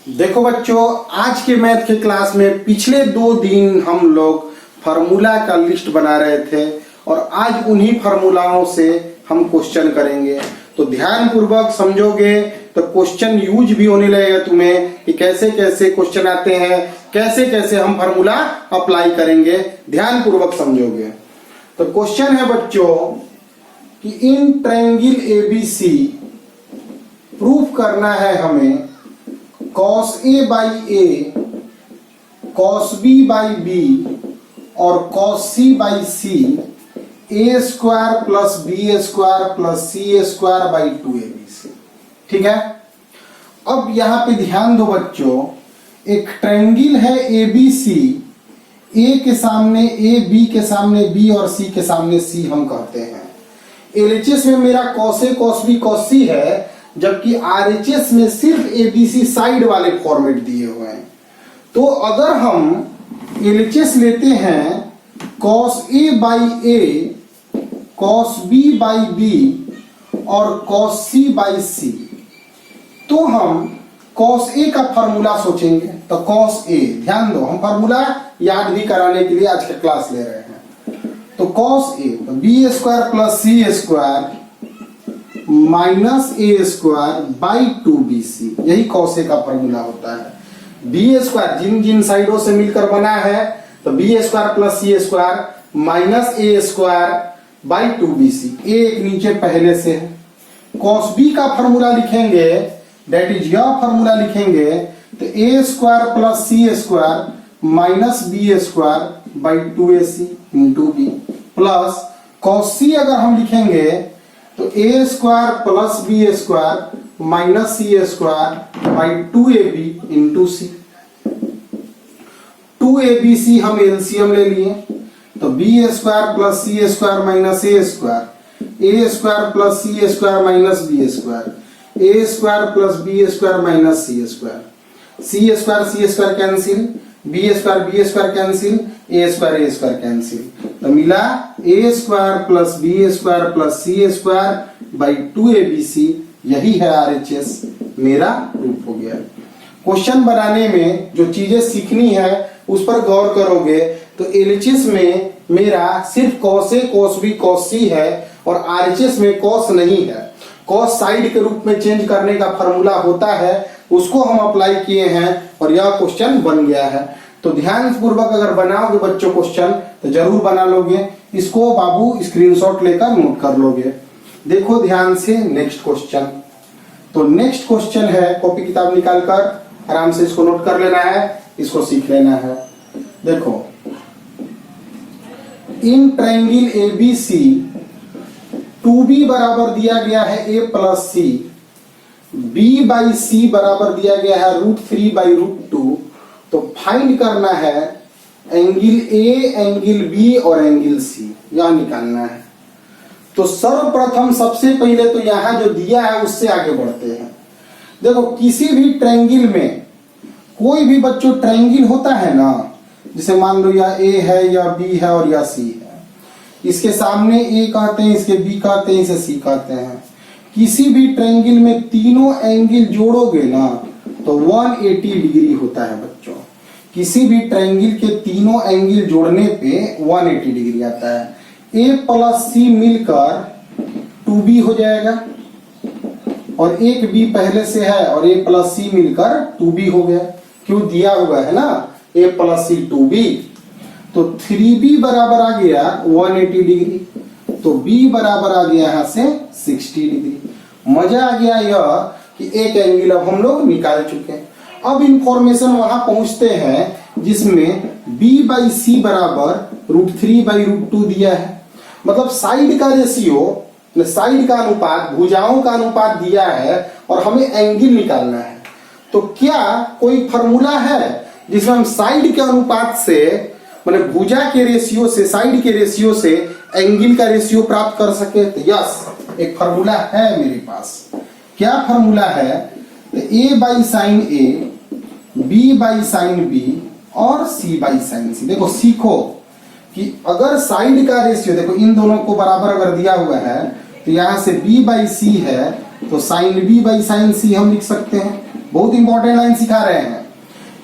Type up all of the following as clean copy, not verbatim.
देखो बच्चों, आज के मैथ के क्लास में पिछले 2 दिन हम लोग फार्मूला का लिस्ट बना रहे थे और आज उन्हीं फार्मूलाओं से हम क्वेश्चन करेंगे। तो ध्यान पूर्वक समझोगे तो क्वेश्चन यूज भी होने लगेगा तुम्हें कि कैसे कैसे क्वेश्चन आते हैं, कैसे कैसे हम फार्मूला अप्लाई करेंगे। ध्यान पूर्वक समझोगे तो क्वेश्चन है बच्चों कि इन ट्रायंगल एबीसी प्रूफ करना है हमें cos A by A, cos B by B और cos C by C A square plus B square plus C square by 2ABC। ठीक है, अब यहां पे ध्यान दो बच्चों, एक ट्रायंगल है ABC, A के सामने A, B के सामने B और C के सामने C हम कहते हैं। LHS में मेरा cos A cos B cos C है, जबकि RHS में सिर्फ ABC साइड वाले फॉर्मेट दिए हुए हैं। तो अगर हम LHS लेते हैं cos A by A, cos B by B और cos C by C, तो हम cos A का फार्मूला सोचेंगे। तो cos A, ध्यान दो, हम फार्मूला याद भी कराने के लिए आज का क्लास ले रहे हैं। तो cos A तो B square plus C square minus A square by 2BC, यही cos A का फॉर्मूला होता है। बी स्क्वायर जिन जिन साइडों से मिलकर बना है तो B square plus C square minus A square by 2BC, A एक नीचे पहले से है। cos B का फॉर्मूला लिखेंगे, दैट इज यह फॉर्मूला लिखेंगे तो A square plus C square minus B square by 2AC into B plus cos C अगर हम लिखेंगे तो A square plus B square minus C square by 2AB into C. 2ABC हम LCM ले लिए तो B square plus C square minus A square plus C square minus B square, A square plus B square minus C square cancel, B square cancel, A square cancel, तो मिला A square plus B square plus C square by 2ABC, यही है RHS, मेरा proof हो गया। Question बनाने में जो चीजें सीखनी है उस पर गौर करोगे तो LHS में मेरा सिर्फ cos A cos B cos C है और RHS में cos नहीं है। cos साइड के रूप में चेंज करने का फॉर्मूला होता है, उसको हम अप्लाई किए हैं और यह क्वेश्चन बन गया है। तो ध्यान पूर्वक अगर बनाओगे बच्चों क्वेश्चन तो जरूर बना लोगे, इसको बाबू स्क्रीनशॉट लेकर नोट कर लोगे। देखो ध्यान से नेक्स्ट क्वेश्चन। तो नेक्स्ट क्वेश्चन है, कॉपी किताब निकालकर आराम से इसको नोट कर लेना है, इसको सीख लेना है। देखो, इन ट्रायंगल ABC 2B बराबर दिया गया है A plus C, B by C बराबर दिया गया है √3 बाई √2। तो फाइंड करना है एंगल A, एंगल B और एंगल C, यह निकालना है। तो सर्वप्रथम सबसे पहले तो यहां जो दिया है उससे आगे बढ़ते हैं। देखो, किसी भी ट्रायंगल में कोई भी बच्चों ट्रायंगल होता है ना, जैसे मान लो या A है या B है और या C है, इसके सामने A कहते हैं, इसके B कहते हैं, इसे C कहते हैं। किसी भी ट्रायंगल में तीनों एंगल जोड़ोगे ना तो 180 डिग्री होता है बच्चों। किसी भी ट्रायंगल के तीनों एंगल जोड़ने पे 180 डिग्री आता है। A प्लस C मिलकर 2B हो जाएगा और एक B पहले से है और A प्लस C मिलकर 2B हो गया, क्यों दिया हुआ है ना A प्लस C 2B। तो 3B बराबर आ गया 180 डिग्री, तो B बराबर आ गया यहां से 60 डिग्री। मजा आ गया यह कि एक एंगल अब हम लोग निकाल चुके हैं। अब इंफॉर्मेशन वहां पहुंचते हैं जिसमें B बाई C बराबर √3 बाई √2 दिया है, मतलब साइड का रेशियो, साइड का अनुपात, भुजाओं का अनुपात दिया है और हमें एंगल निकालना है। तो क्या कोई फॉर्मूला है जिसमें हम साइड के अनुपात से, मतलब भुजा के रेशियो से, साइड के रेशियो से एंगल का रेशियो प्राप्त कर सके? तो यस, एक फॉर्मूला है मेरे पास। क्या फॉर्मूला है? तो A by sine A, B by sine B और C बाई साइन C। देखो, सीखो कि अगर साइड का रेशियो, देखो इन दोनों को बराबर अगर दिया हुआ है तो यहां से B बाई C है तो sine B by sine C हम लिख सकते हैं। बहुत इंपॉर्टेंट लाइन सिखा रहे हैं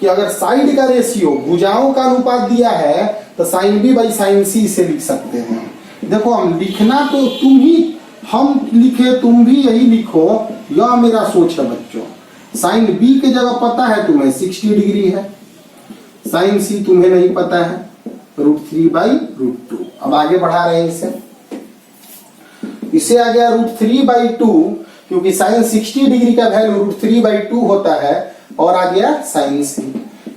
कि अगर साइड का रेशियो भुजाओं का अनुपात दिया है तो साइन बी बाई साइन सी इसे लिख सकते हैं। देखो हम लिखना तो तुम ही, हम लिखे तुम भी यही लिखो, यह मेरा सोच है बच्चों। साइन बी के जगह पता है तुम्हें 60 डिग्री है, साइन सी तुम्हें नहीं पता है √3 बाई √2। अब आगे बढ़ा रहे हैं इसे आ गया √3 बाई 2, क्योंकि साइन 60 डिग्री का वैल्यू √3 बाई 2 होता है, और आ गया साइन सी।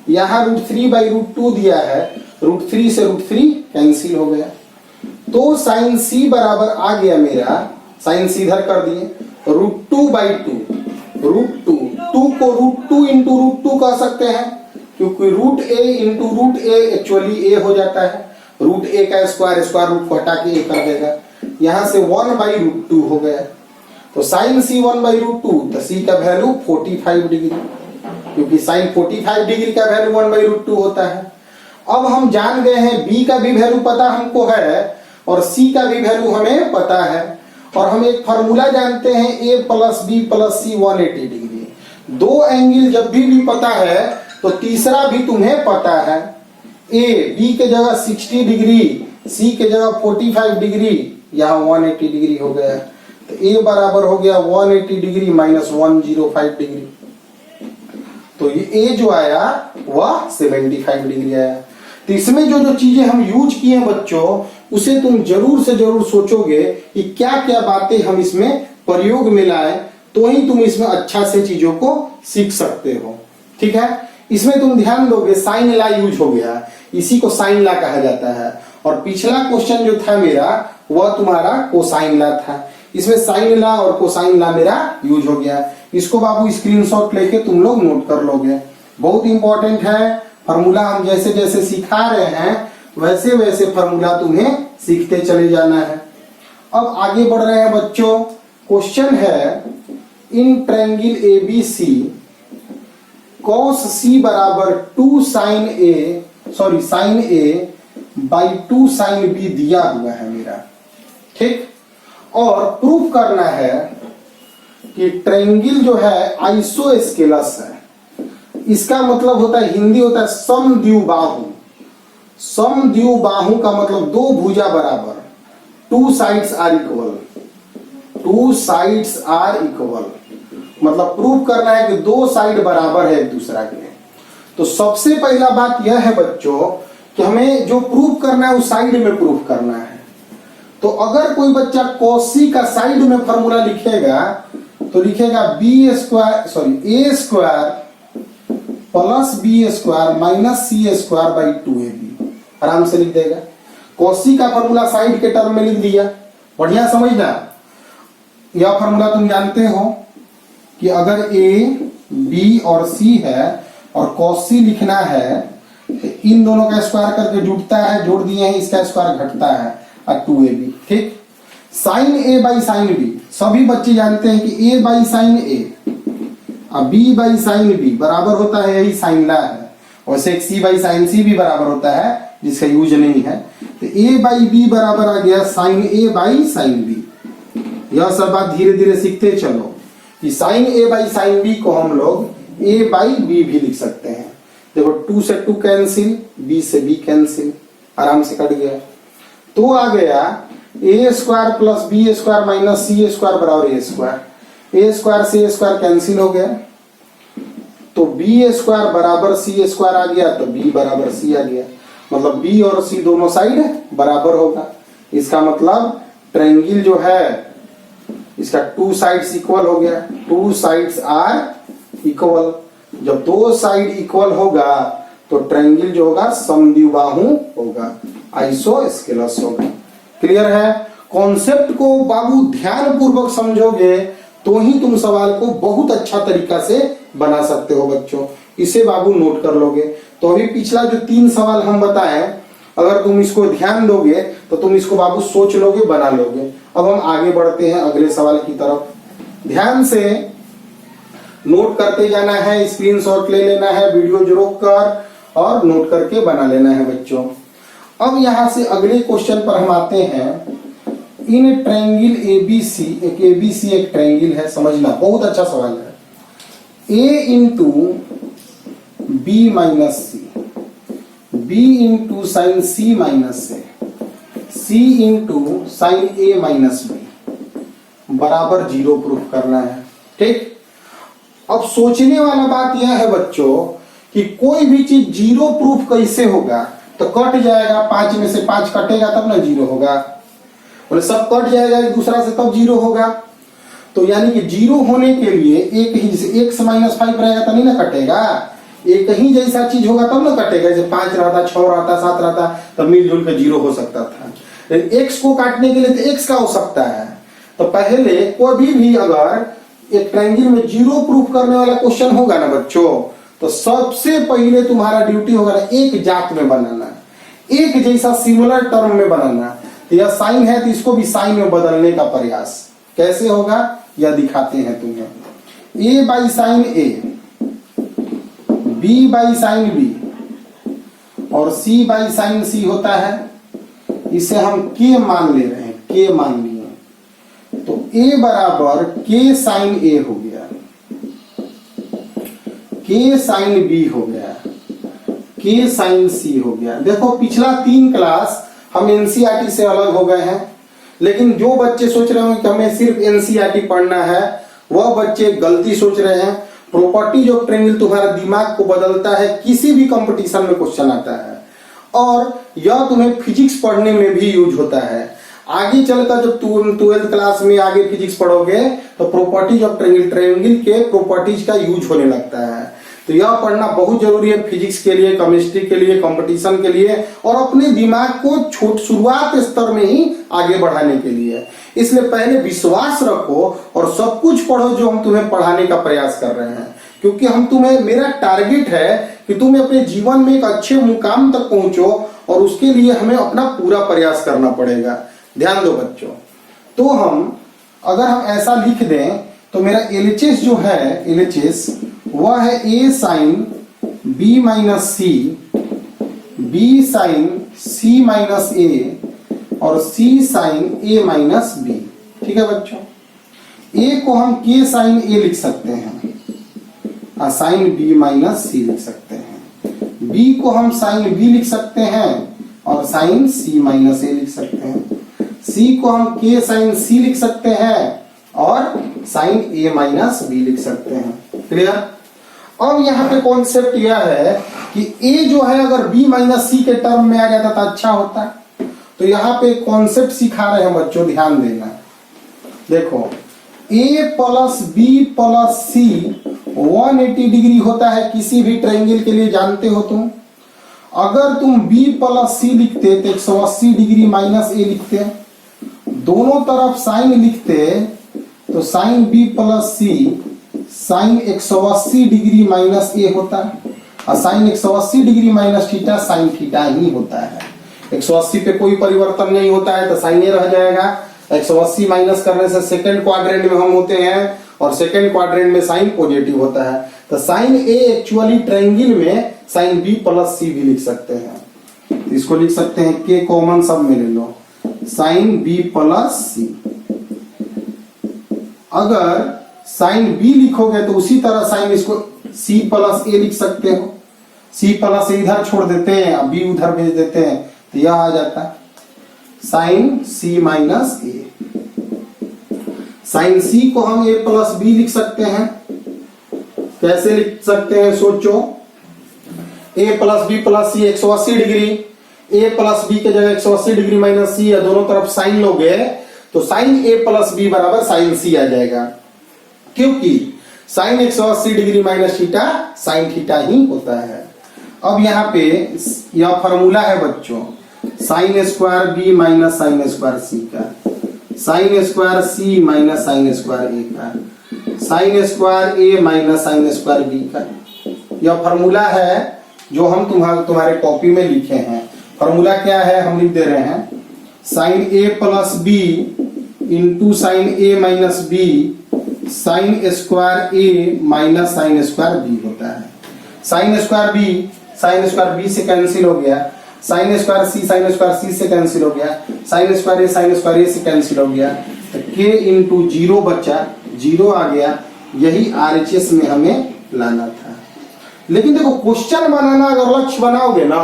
यहाँ √3 बाई √2 दिया है, √3 से √3 कैंसिल हो गया, तो साइन सी बराबर आ गया मेरा, साइन सी इधर कर दिए √2 बाई 2, √2 को √2 इंटू √2 कह सकते हैं, क्योंकि √a into √a actually a हो जाता है, √a का स्क्वायर स्क्वायर रूट को हटा के a कर देगा, यहां से 1 बाई √2 हो गया, तो साइन सी 1 बाई √2, तो c का वैल्यू 45 डिग्री, क्योंकि साइन 45 डिग्री का वैल्यू 1 बाई √2 होता है। अब हम जान गए हैं b का भी वैल्यू पता हमको है और c का भी वैल्यू हमें पता है, और हम एक फॉर्मूला जानते हैं a plus b plus c 180 degree. दो एंगल जब भी पता है तो तीसरा भी तुम्हें पता है। a b के जगह 60 डिग्री, c के जगह 45 डिग्री, यहाँ 180 डिग्री हो गया, तो a बराबर हो गया 180 डिग्री माइनस 105 डिग्री, तो ये a जो आया वह 75 डिग्री आया। तो इसमें जो जो चीजें हम यूज किए हैं बच्चों, उसे तुम जरूर से जरूर सोचोगे कि क्या क्या बातें हम इसमें प्रयोग में लाए, तो ही तुम इसमें अच्छा से चीजों को सीख सकते हो। ठीक है, इसमें तुम ध्यान दोगे साइन ला यूज हो गया, इसी को साइन ला कहा जाता है, और पिछला क्वेश्चन जो था मेरा वह तुम्हारा कोसाइन ला था, इसमें साइन ला और कोसाइन ला मेरा यूज हो गया। इसको बाबू स्क्रीनशॉट लेके तुम लोग नोट कर लोगे, बहुत इंपॉर्टेंट है। फॉर्मूला हम जैसे जैसे सिखा रहे हैं वैसे वैसे फॉर्मूला तुम्हें सीखते चले जाना है। अब आगे बढ़ रहे हैं बच्चों, क्वेश्चन है इन ट्रायंगल ABC cos C बराबर 2 sin A by 2 sin B दिया हुआ है मेरा, ठीक, और प्रूफ करना है कि ट्रायंगल जो है आइसोस्केलस है। इसका मतलब होता है, हिंदी होता है समद्विबाहु। समद्विबाहु का मतलब दो भुजा बराबर, 2 sides are equal, 2 sides are equal, मतलब प्रूफ करना है कि दो साइड बराबर है एक दूसरा के। तो सबसे पहला बात यह है बच्चों कि हमें जो प्रूफ करना है उस साइड में प्रूफ करना है। तो अगर कोई बच्चा cos का साइड में फॉर्मूला लिखेगा तो लिखेगा a square plus b square minus c square by 2ab, आराम से लिख देगा। cos का फॉर्मूला साइड के टर्म में लिख दिया, बढ़िया समझना। यह फॉर्मूला तुम जानते हो कि अगर a b और c है और cos लिखना है तो इन दोनों का स्क्वायर करके जुड़ता है, जोड़ दिए हैं, इसका स्क्वायर घटता है और 2ab, ठीक। Sine a by sine b, सभी बच्चे जानते हैं कि a बाई साइन a और b बाई साइन b बराबर होता है यही साइन ला है, वैसे एक c बाई साइन c भी बराबर होता है जिसका यूज नहीं है। तो a बाई b बराबर आ गया sine a by sine b। यह सब बात धीरे धीरे सीखते चलो कि sine a by sine b को हम लोग a बाई b भी लिख सकते हैं। देखो 2 से 2 कैंसिल, b से b कैंसिल, आराम से कट गया। तो आ गया a square plus b square minus c square बराबर a स्क्वायर, a स्क्वायर से a स्क्वायर कैंसिल हो गया, तो b स्क्वायर बराबर c स्क्वायर आ गया, तो b बराबर c आ गया, मतलब b और c दोनों साइड बराबर होगा। इसका मतलब ट्रायंगल जो है इसका 2 साइड्स इक्वल हो गया, 2 साइड्स आर इक्वल। जब दो साइड इक्वल होगा तो ट्रायंगल जो होगा समद्विबाहु होगा, आइसोस्केलस होगा। क्लियर है? कॉन्सेप्ट को बाबू ध्यान पूर्वक समझोगे तो ही तुम सवाल को बहुत अच्छा तरीका से बना सकते हो बच्चों। इसे बाबू नोट कर लोगे तो अभी पिछला जो 3 सवाल हम बताए, अगर तुम इसको ध्यान दोगे तो तुम इसको बाबू सोच लोगे, बना लोगे। अब हम आगे बढ़ते हैं अगले सवाल की तरफ। ध्यान से नोट करते जाना है, स्क्रीनशॉट ले लेना है, वीडियो जो रोक कर और नोट करके बना लेना है बच्चों। अब यहां से अगले क्वेश्चन पर हम आते हैं। इन ट्रायंगल ABC, एक ABC एक ट्रायंगल है, समझना बहुत अच्छा सवाल है। a into B minus C, b into sine c minus A, c into sine A minus B बराबर 0 प्रूफ करना है। ठीक, अब सोचने वाला बात यह है बच्चों कि कोई भी चीज 0 प्रूफ कैसे होगा, तो कट जाएगा, 5 में से 5 कटेगा तब ना 0 होगा, बोले सब कट जाएगा एक दूसरा से तब 0 होगा। तो यानी कि 0 होने के लिए एक ही, जैसे x माइनस 5 रहेगा तो नहीं ना कटेगा, एक ही जैसा चीज होगा तब ना कटेगा। जैसे 5 रहता, 6 रहता, 7 रहता तब मिलजुल कर 0 हो सकता था। लेकिन x को काटने के लिए तो x का हो सकता है। तो पहले कोई भी अगर एक ट्रायंगल में 0 प्रूफ करने वाला क्वेश्चन होगा ना बच्चों, तो सबसे पहले तुम्हारा ड्यूटी होगा ना एक जात में बनाना, एक जैसा सिमिलर टर्म में बनाना। तो यह साइन है तो इसको भी साइन में बदलने का प्रयास कैसे होगा यह दिखाते हैं तुम्हें। a by sine A, b by sine B और c बाई साइन सी होता है। इसे हम k मान ले रहे हैं, k मान लिए तो a बराबर k साइन ए हो गया, k साइन बी हो गया, k साइन सी हो गया। देखो पिछला 3 क्लास हम एनसीईआरटी से अलग हो गए हैं, लेकिन जो बच्चे सोच रहे हैं कि हमें सिर्फ एनसीईआरटी पढ़ना है वह बच्चे गलती सोच रहे हैं। प्रॉपर्टीज ऑफ ट्रायंगल तुम्हारा दिमाग को बदलता है, किसी भी कंपटीशन में क्वेश्चन आता है और यह तुम्हें फिजिक्स पढ़ने में भी यूज होता है। आगे चलकर जब तुम 12th क्लास में आगे फिजिक्स पढ़ोगे तो प्रॉपर्टीज ऑफ ट्रायंगल, ट्रायंगल के प्रॉपर्टीज का यूज होने लगता है। तो यह पढ़ना बहुत जरूरी है फिजिक्स के लिए, केमिस्ट्री के लिए, कंपटीशन के लिए और अपने दिमाग को शुरुआत स्तर में ही आगे बढ़ाने के लिए। इसलिए पहले विश्वास रखो और सब कुछ पढ़ो जो हम तुम्हें पढ़ाने का प्रयास कर रहे हैं, क्योंकि हम तुम्हें, मेरा टारगेट है कि तुम अपने जीवन में एक अच्छे मुकाम तक पहुंचो और उसके लिए हमें अपना पूरा प्रयास करना पड़ेगा। ध्यान दो बच्चों, तो अगर हम ऐसा लिख दें तो मेरा LHS जो है, LHS वह है a sine b minus C, b sine c minus A और c sine a minus b। ठीक है बच्चों, a को हम k साइन a लिख सकते हैं और साइन b माइनस c लिख सकते हैं, b को हम साइन b लिख सकते हैं और साइन c माइनस a लिख सकते हैं, c को हम k साइन c लिख सकते हैं और साइन a माइनस b लिख सकते हैं। क्लियर? अब यहाँ पे कॉन्सेप्ट यह है कि a जो है अगर b माइनस सी के टर्म में आ जाता तो अच्छा होता। तो यहाँ पे कॉन्सेप्ट सिखा रहे हैं बच्चों, ध्यान देना। देखो a plus B plus C 180 degree होता है किसी भी ट्रायंगल के लिए, जानते हो तुम। अगर तुम b प्लस सी लिखते तो 180 डिग्री माइनस a लिखते, दोनों तरफ साइन लिखते तो sine b plus C sine 180 degree minus A होता है और sine 180 degree minus theta sine theta ही होता है। 180 पे कोई परिवर्तन नहीं होता है तो साइन ए रह जाएगा। 180 माइनस करने से सेकंड क्वाड्रेंट में हम होते हैं और सेकंड क्वाड्रेंट में साइन पॉजिटिव होता है। तो साइन ए एक्चुअली ट्रायंगल में साइन बी प्लस सी भी लिख सकते हैं। तो इसको लिख सकते हैं के कॉमन सब में ले लो, साइन बी प्लस सी। अगर साइन बी लिखोगे तो उसी तरह साइन इसको सी प्लस ए लिख सकते हो, सी प्लस ए इधर छोड़ देते हैं और बी उधर भेज देते हैं तो यह आ जाता है साइन सी माइनस ए। साइन सी को हम ए प्लस बी लिख सकते हैं। कैसे लिख सकते हैं सोचो, ए plus B plus C 180 degree, ए प्लस बी के जगह 180 डिग्री माइनस सी या दोनों तरफ साइन लोगे तो साइन ए प्लस बी बराबर साइन सी आ जाएगा, क्योंकि sine 180 degree minus theta sine theta ही होता है। अब यहाँ पे यह फॉर्मूला है बच्चों, sine square B minus sine square C का, sine square C minus sine square A का, sine square A minus sine square B का। यह फॉर्मूला है जो हम तुम्हारे कॉपी में लिखे हैं। फॉर्मूला क्या है हम लिख दे रहे हैं, sign A plus B into sine A minus B sign square A minus sine square B होता है। साइन स्क्वायर बी से कैंसिल हो गया, साइन स्क्वायर सी से कैंसिल हो गया, साइन स्क्वायर ए से कैंसिल हो गया, तो के इंटू जीरो बचा, जीरो आ गया। यही RHS में हमें लाना था। लेकिन देखो क्वेश्चन बनाना अगर लक्ष्य बनाओगे ना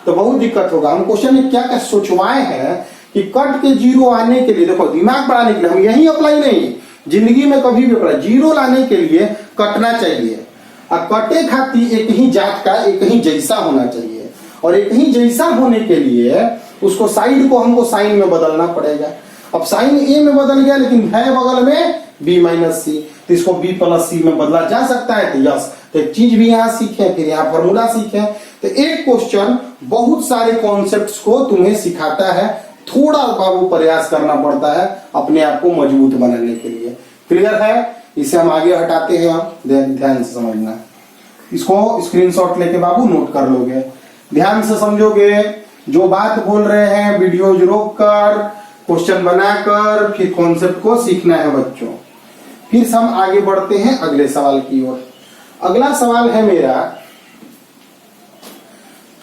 तो बहुत दिक्कत होगा। हम क्वेश्चन में क्या क्या सोचवाए हैं कि कट के जीरो आने के लिए, देखो दिमाग बढ़ाने के लिए, हम यही अप्लाई नहीं, जिंदगी में कभी भी अप्लाई, जीरो लाने के लिए कटना चाहिए। और कटे खाती एक ही जात का एक ही जैसा होना चाहिए, और एक ही जैसा होने के लिए उसको साइड को हमको साइन में बदलना पड़ेगा। अब साइन ए में बदल गया लेकिन है बगल में बी माइनस सी, तो इसको बी प्लस सी में बदला जा सकता है। तो यस, तो एक चीज भी यहाँ सीखे, फिर यहाँ फॉर्मूला सीखे। तो एक क्वेश्चन बहुत सारे कॉन्सेप्ट्स को तुम्हें सिखाता है। थोड़ा बाबू प्रयास करना पड़ता है अपने आप को मजबूत बनाने के लिए। क्लियर है? इसे हम आगे हटाते हैं। आप ध्यान से समझना, इसको स्क्रीनशॉट लेके बाबू नोट कर लोगे, ध्यान से समझोगे। जो बात बोल रहे हैं वीडियो रोक कर, क्वेश्चन बनाकर, फिर कॉन्सेप्ट को सीखना है बच्चों। फिर हम आगे बढ़ते हैं अगले सवाल की ओर। अगला सवाल है मेरा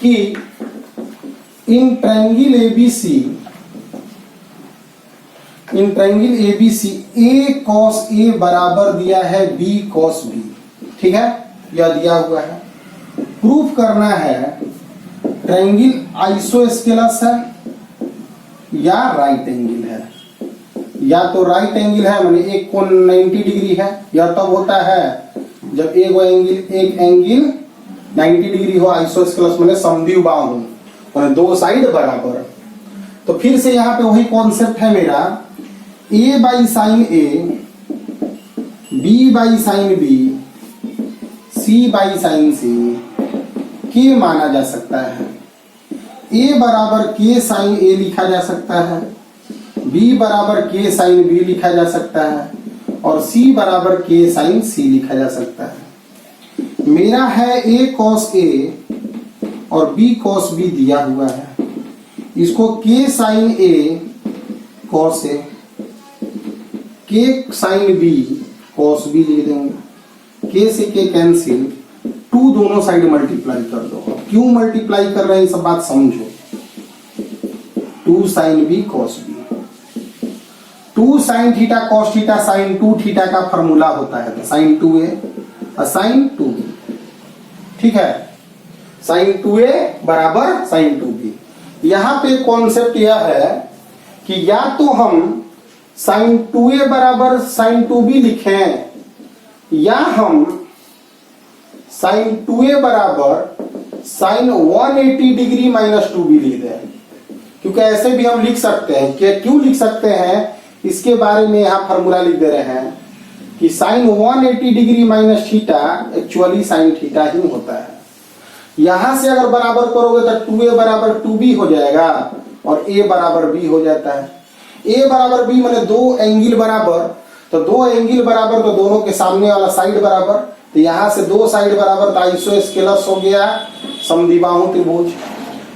कि in triangle ABC A cos A बराबर दिया है बी कॉस बी, ठीक है, यह दिया हुआ है। प्रूफ करना है ट्रायंगल आइसोस्केलस है या राइट एंगल है। या तो राइट एंगल है माने एक कोण 90 डिग्री है, यह तब होता है जब एक एंगल 90 डिग्री हो। आइसोस्केलस माने समद्विबाहु माने दो साइड बराबर। तो फिर से यहाँ पे वही कॉन्सेप्ट है मेरा, a by sine A, b by sine B, c by sine C के माना जा सकता है। a बराबर k साइन a लिखा जा सकता है, b बराबर k साइन b लिखा जा सकता है, और c बराबर k साइन c लिखा जा सकता है। मेरा है a cos a और b cos b दिया हुआ है। इसको k sine a cos a, k sine b cos b लिख देंगे। k से k कैंसिल, 2 दोनों साइड मल्टीप्लाई कर दो। क्यों मल्टीप्लाई कर रहे हैं सब बात समझो। 2 sine b cos b, 2 sine theta cos theta sine 2 theta का फॉर्मूला होता है, साइन 2a और साइन 2b, ठीक है। साइन 2a बराबर साइन 2b। यहां पे कॉन्सेप्ट यह है कि या तो हम साइन 2a बराबर साइन 2b लिखें, या हम साइन 2a बराबर साइन 180 डिग्री माइनस 2b लिख दें। क्योंकि ऐसे भी हम लिख सकते हैं। क्यों लिख सकते हैं इसके बारे में यहाँ फॉर्मूला लिख दे रहे हैं कि sine 180 degree minus theta actually sine theta ही होता है। यहां से अगर बराबर करोगे तो 2a बराबर 2b हो जाएगा और a बराबर b हो जाता है। a बराबर b माने दो एंगल बराबर, तो दो एंगल बराबर तो दोनों के सामने वाला साइड बराबर, तो यहां से दो साइड बराबर तो आइसोस्केलस हो गया समद्विबाहु त्रिभुज।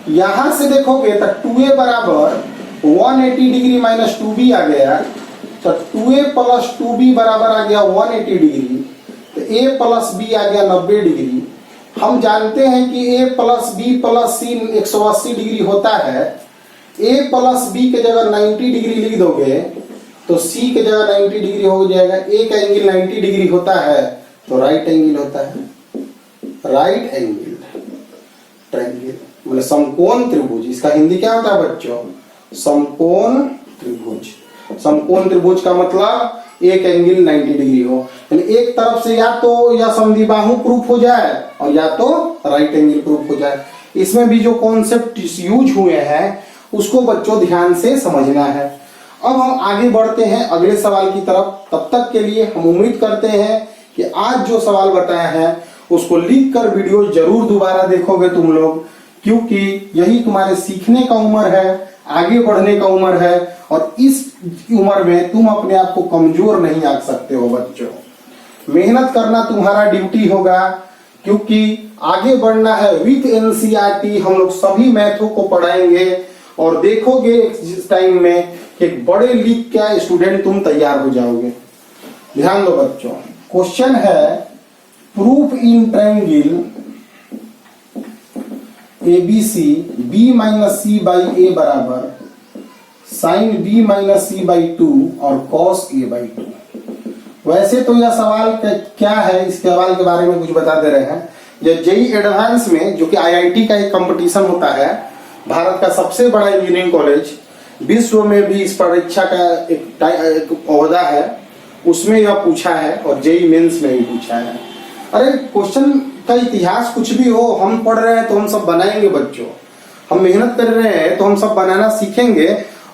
यहां से देखोगे तो 2a बराबर 180 डिग्री माइनस 2b आ गया, तो 2a प्लस 2b बराबर आ गया 180 डिग्री, तो a प्लस b आ गया 90 डिग्री। हम जानते हैं कि a plus b plus c 180 degree होता है। a प्लस b के जगह 90 डिग्री लिख दोगे तो c के जगह 90 डिग्री हो जाएगा। एक एंगल 90 डिग्री होता है तो राइट एंगल होता है। राइट एंगल ट्रायंगल मतलब समकोण त्रिभुज। इसका हिंदी क्या होता है बच्चों? समकोण त्रिभुज। समकोण त्रिभुज का मतलब एक एंगल 90 डिग्री हो, यानी एक तरफ से या तो या समद्विबाहु प्रूफ हो जाए और या तो राइट एंगल प्रूफ हो जाए। इसमें भी जो कॉन्सेप्ट यूज हुए हैं उसको बच्चों ध्यान से समझना है। अब हम आगे बढ़ते हैं अगले सवाल की तरफ। तब तक के लिए हम उम्मीद करते हैं कि आज जो सवाल बताया है उसको लिख कर वीडियो जरूर दोबारा देखोगे तुम लोग, क्योंकि यही तुम्हारे सीखने का उम्र है, आगे बढ़ने का उम्र है, और इस उम्र में तुम अपने आप को कमजोर नहीं आंक सकते हो बच्चों। मेहनत करना तुम्हारा ड्यूटी होगा, क्योंकि आगे बढ़ना है विथ एनसीईआरटी। हम लोग सभी मैथों को पढ़ाएंगे और देखोगे इस टाइम में कि एक बड़े लीग का स्टूडेंट तुम तैयार हो जाओगे। ध्यान दो बच्चों, क्वेश्चन है proof in triangle ABC b minus C by A बराबर sine b minus C by 2 और cos a बाई 2। वैसे तो यह सवाल क्या है, इस सवाल के बारे में कुछ बता दे रहे हैं। यह जेई एडवांस में, जो कि आईआईटी का एक कंपटीशन होता है, भारत का सबसे बड़ा इंजीनियरिंग कॉलेज, विश्व में भी इस परीक्षा का एक ओहदा है, उसमें यह पूछा है और जेई मेंस में भी पूछा है। अरे क्वेश्चन का इतिहास कुछ भी हो, हम पढ़ रहे हैं तो हम सब बनाएंगे बच्चों, हम मेहनत कर रहे हैं तो हम सब बनाना सीखेंगे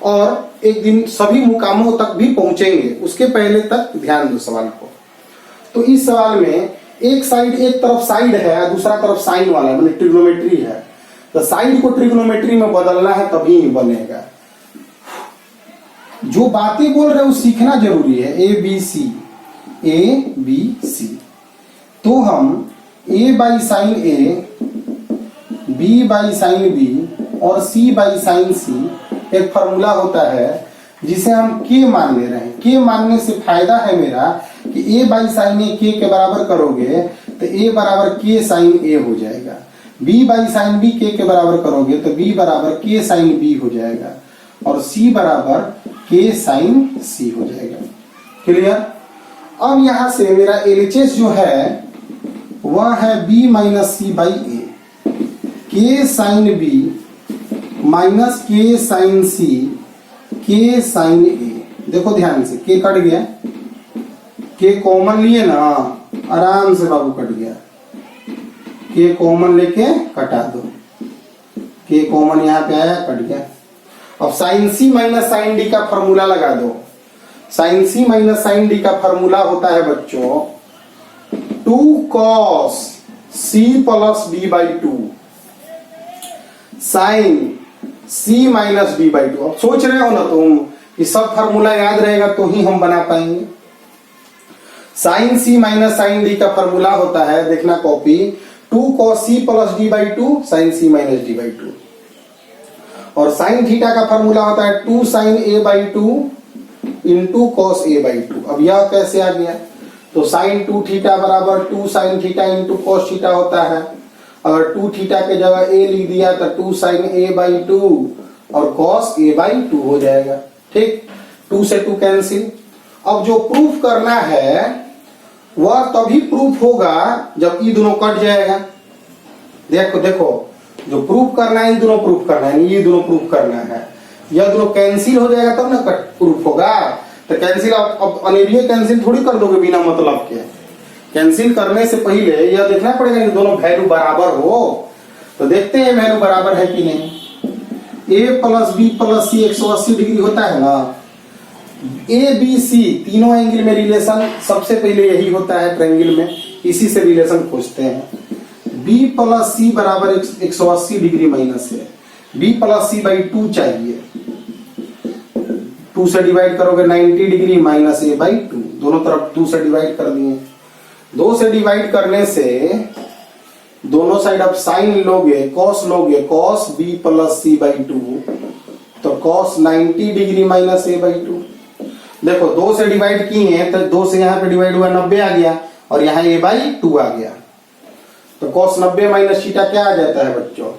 और एक दिन सभी मुकामों तक भी पहुंचेंगे। उसके पहले तक ध्यान दो सवाल को। तो इस सवाल में एक तरफ साइड है, दूसरा तरफ साइन वाला है, मतलब ट्रिग्नोमेट्री है। तो साइड को ट्रिग्नोमेट्री में बदलना है तभी बनेगा। जो बातें बोल रहे हैं वो सीखना जरूरी है। A B C. तो हम A by sine A, B by sine B और सी बाई साइन सी, एक फॉर्मूला होता है जिसे हम के मान ले रहे हैं। के मानने से फायदा है मेरा कि ए बाई साइन ए के बराबर करोगे तो ए बराबर के साइन ए हो जाएगा। बी बाई साइन बी के बराबर करोगे तो बी बराबर के साइन बी हो जाएगा और सी बराबर के साइन सी हो जाएगा। क्लियर? अब यहां से मेरा एलएचएस जो है वह है बी माइनस सी बाई ए, के साइन बी माइनस के साइन सी, के साइन ए। देखो ध्यान से, के कट गया, के कॉमन लिए ना, आराम से बाबू कट गया। के कॉमन लेके कटा दो, के कॉमन यहां पे आया, कट गया। अब sine C minus sine D का फॉर्मूला लगा दो। Sine C minus sine D का फॉर्मूला होता है बच्चों 2 cos c plus D by 2 sine c minus D by 2। अब सोच रहे हो ना तुम कि सब फॉर्मूला याद रहेगा तो ही हम बना पाएंगे। Sine c minus sine D का फॉर्मूला होता है, देखना copy, 2 cos c plus D by 2 sine c minus D by 2। और साइन थीटा का फॉर्मूला होता है 2 sine a by 2 into cos a by 2। अब यह कैसे आ गया? तो साइन 2 थीटा बराबर 2 sine theta into cos theta होता है। अगर 2 थीटा के जगह a लिख दिया तो 2 साइन a बाई 2 और कॉस a बाई 2 हो जाएगा। ठीक, 2 से 2 कैंसिल। अब जो प्रूफ करना है वह तभी प्रूफ होगा जब ये दोनों कट जाएगा। देखो जो प्रूफ करना है, ये दोनों प्रूफ करना है, ये दोनों प्रूफ करना है। यह दोनों कैंसिल हो जाएगा तब ना कट प्रूफ होगा। तो कैंसिल अब अनिवार्य कैंसिल थोड़ी कर दोगे बिना मतलब के। कैंसिल करने से पहले यह देखना पड़ेगा कि दोनों वैल्यू बराबर हो। तो देखते हैं वैल्यू बराबर है कि नहीं। a plus B plus C 180 degree होता है ना। ए बी सी तीनों एंगल में रिलेशन सबसे पहले यही होता है ट्रायंगल में, इसी से रिलेशन खोजते हैं। b प्लस सी बराबर 180 डिग्री माइनस है, b प्लस सी बाई 2 चाहिए। 2 से डिवाइड करोगे 90 डिग्री माइनस a बाई 2, दोनों तरफ 2 से डिवाइड कर दिए। 2 से डिवाइड करने से दोनों साइड अब साइन लोगे, कॉस लोगे, cos b plus C by 2 तो cos 90 degree minus a by 2। देखो 2 से डिवाइड किए हैं तो 2 से यहाँ पे डिवाइड हुआ 90 आ गया और यहाँ a बाई 2 आ गया। तो cos 90 माइनस थीटा क्या आ जाता है बच्चों?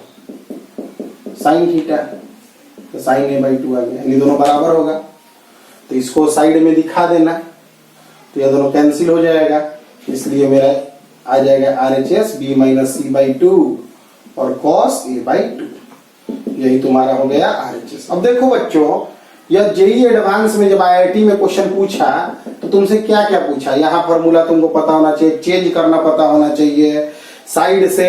Sine theta. तो साइन a बाई 2 आ गया, ये दोनों बराबर होगा। तो इसको साइड में दिखा देना तो यह दोनों कैंसिल हो जाएगा, इसलिए मेरा आ जाएगा RHS b minus C by 2 और cos a बाई 2। यही तुम्हारा हो गया RHS। अब देखो बच्चों, यह जेई एडवांस में जब आईआईटी में क्वेश्चन पूछा तो तुमसे क्या क्या पूछा? यहाँ फॉर्मूला तुमको पता होना चाहिए, चेंज करना पता होना चाहिए, साइड से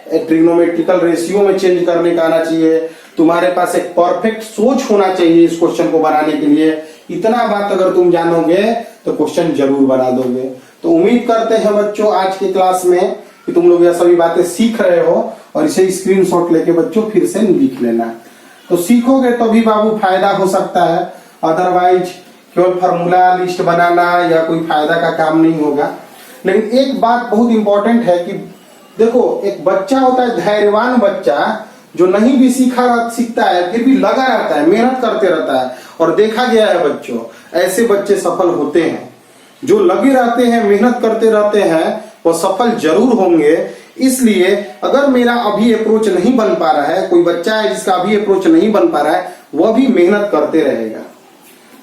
ट्रिग्नोमेट्रिकल रेशियो में चेंज करने का आना चाहिए, तुम्हारे पास एक परफेक्ट सोच होना चाहिए इस क्वेश्चन को बनाने के लिए। इतना बात अगर तुम जानोगे तो क्वेश्चन जरूर बना दोगे। तो उम्मीद करते हैं बच्चों आज की क्लास में कि तुम लोग यह सभी बातें सीख रहे हो और इसे स्क्रीनशॉट लेके बच्चों फिर से लिख लेना। तो सीखोगे तो भी बाबू फायदा हो सकता है, अदरवाइज केवल फार्मूला लिस्ट बनाना या कोई फायदा का काम नहीं होगा। लेकिन एक बात बहुत इंपॉर्टेंट है कि देखो, एक बच्चा होता है धैर्यवान बच्चा जो नहीं भी सीखता है फिर भी लगा रहता है, मेहनत करते रहता है। और देखा गया है बच्चों, ऐसे बच्चे सफल होते हैं। जो लगे रहते हैं, मेहनत करते रहते हैं, वो सफल जरूर होंगे। इसलिए अगर मेरा अभी अप्रोच नहीं बन पा रहा है, कोई बच्चा है जिसका अभी अप्रोच नहीं बन पा रहा है, वह भी मेहनत करते रहेगा।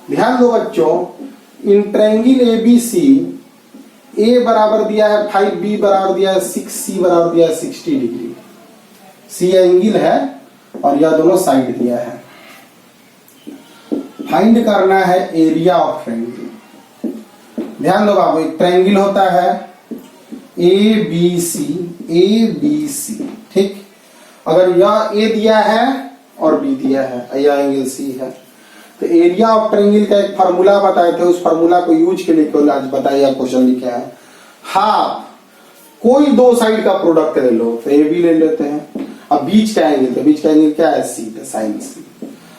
ध्यान दो बच्चों, इन ट्रायंगल ABC ए बराबर दिया है 5, बी बराबर दिया है 6, सी बराबर दिया है 60 डिग्री। सी एंगल है और यह दोनों साइड दिया है। फाइंड करना है एरिया ऑफ ट्रायंगल। ध्यान दो बाबू, एक ट्रायंगल होता है ए बी सी, ठीक। अगर यह ए दिया है और बी दिया है, यह एंगल सी है, तो एरिया ऑफ ट्रायंगल का एक फार्मूला बताए थे, उस फार्मूला को यूज के लिए आज बताइए क्वेश्चन लिखा है। हाफ कोई दो साइड का प्रोडक्ट ले लो, तो ए बी ले लेते हैं। अब बीच का एंगल, तो बीच का एंगल क्या है? सी, तो साइन सी।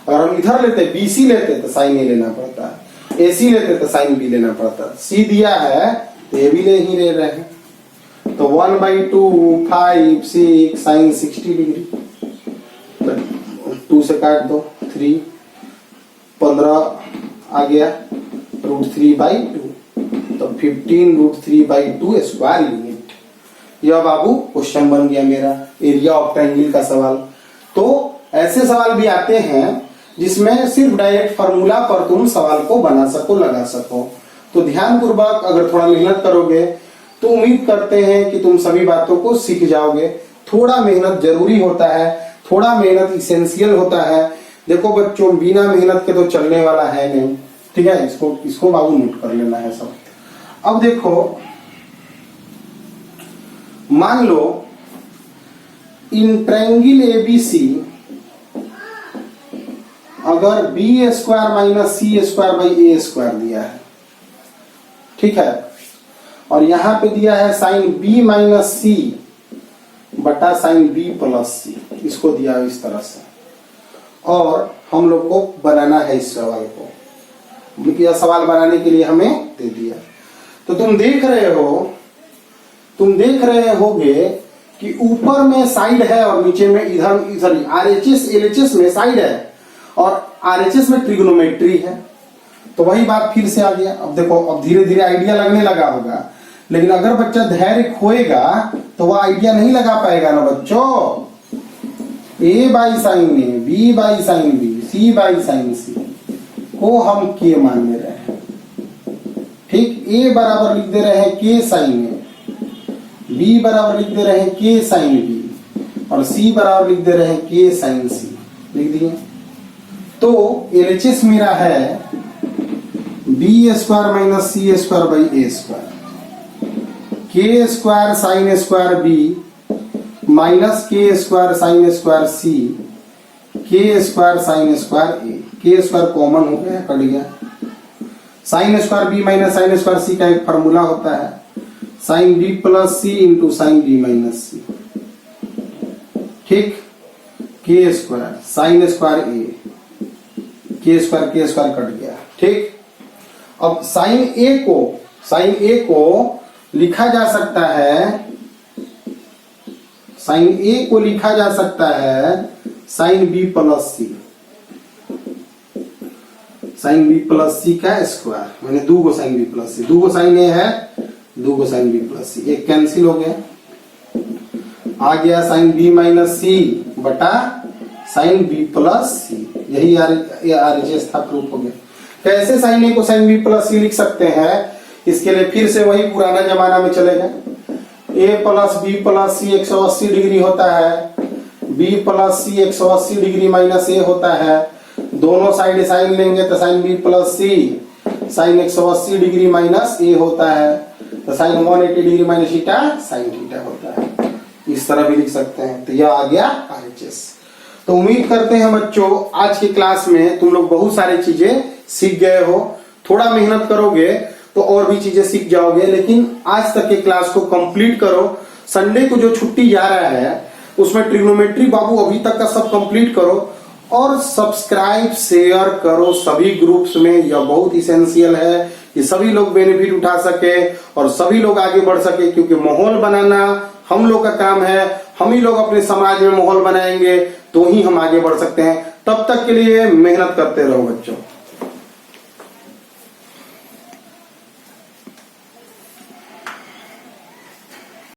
अगर हम इधर लेते बी सी लेते तो साइन ए लेना पड़ता है, ए सी लेते तो साइन बी लेना पड़ता है। सी दिया है तो ए बी ले ही ले रहे हैं, तो 1/2 5 6 साइन 60 डिग्री, तो 2 से काट दो, 3 15 आ गया, √3/2, तो 15√3/2 स्क्वायर यूनिट। यह बाबू क्वेश्चन बन गया मेरा एरिया ऑफ ट्रायंगल का सवाल। तो ऐसे सवाल भी आते हैं जिसमें सिर्फ डायरेक्ट फार्मूला पर तुम सवाल को बना सको, लगा सको। तो ध्यान पूर्वक अगर थोड़ा मेहनत करोगे तो उम्मीद करते हैं कि तुम सभी बातों को सीख जाओगे। थोड़ा मेहनत जरूरी होता है, थोड़ा मेहनत इसेंशियल होता है। देखो बच्चों, बिना मेहनत के तो चलने वाला है नहीं, ठीक है। इसको बाबू नोट कर लेना है सब। अब देखो, मान लो इन ट्रायंगल एबीसी अगर B square minus C square by A square दिया है, ठीक है, और यहां पे दिया है साइन बी माइनस सी बटा साइन बी प्लस सी, इसको दिया है इस तरह से। और हम लोग को बनाना है इस सवाल को, यह सवाल बनाने के लिए हमें दे दिया। तो तुम देख रहे होगे कि ऊपर में साइड है और नीचे में इधर आरएचएस एलएचएस में साइड है और आरएचएस में ट्रिग्नोमेट्री है। तो वही बात फिर से आ गया। अब देखो, अब धीरे धीरे आइडिया लगने लगा होगा, लेकिन अगर बच्चा धैर्य खोएगा तो वह आइडिया नहीं लगा पाएगा ना बच्चों। A by sine A, B by sine B, C by sine C को हम के मान ले रहे हैं, ठीक। ए बराबर लिख दे रहे हैं के साइन ए, बी बराबर लिख दे रहे हैं के साइन बी, और सी बराबर लिख दे रहे हैं के साइन सी, लिख दिए। तो एलएचएस मेरा है B square minus C square by A square, K square sine square B minus K square sine square C, K square sine square ए। के स्क्वायर कॉमन हो गया, कट गया। Sine square B minus sine square C का एक formula होता है, sine B plus C into sine B minus C, ठीक। के स्क्वायर साइन स्क्वायर ए, के स्क्वायर कट गया, ठीक। अब साइन ए को लिखा जा सकता है, साइन ए को लिखा जा सकता है sine B plus C, sign B plus सी का स्क्वायर, मैंने 2 को साइन बी प्लस सी, 2 को साइन ए है, 2 को साइन बी प्लस सी, एक कैंसिल हो गया, आ गया साइन बी माइनस सी बटा साइन बी प्लस सी। यही आरएचएस था, प्रूफ हो गया। कैसे साइन ए को साइन बी प्लस सी लिख सकते हैं? इसके लिए फिर से वही पुराना जमाना में चले गए। A plus B plus C 180 degree होता है, B plus C 180 degree minus A होता है। दोनों साइड साइन लेंगे तो sine B plus C sine 180 degree minus A होता है, तो sine 180 degree minus theta sine theta होता है। इस तरह भी लिख सकते हैं। तो यह आ गया आरएचएस। तो उम्मीद करते हैं बच्चों आज की क्लास में तुम लोग बहुत सारी चीजें सीख गए हो। थोड़ा मेहनत करोगे तो और भी चीजें सीख जाओगे, लेकिन आज तक की क्लास को कंप्लीट करो। संडे को जो छुट्टी जा रहा है उसमें ट्रिग्नोमेट्री बाबू अभी तक का सब कंप्लीट करो और सब्सक्राइब शेयर करो सभी ग्रुप्स में। यह बहुत इसेंशियल है कि सभी लोग बेनिफिट उठा सके और सभी लोग आगे बढ़ सके, क्योंकि माहौल बनाना हम लोग का काम है। हम ही लोग अपने समाज में माहौल बनाएंगे तो ही हम आगे बढ़ सकते हैं। तब तक के लिए मेहनत करते रहो बच्चों।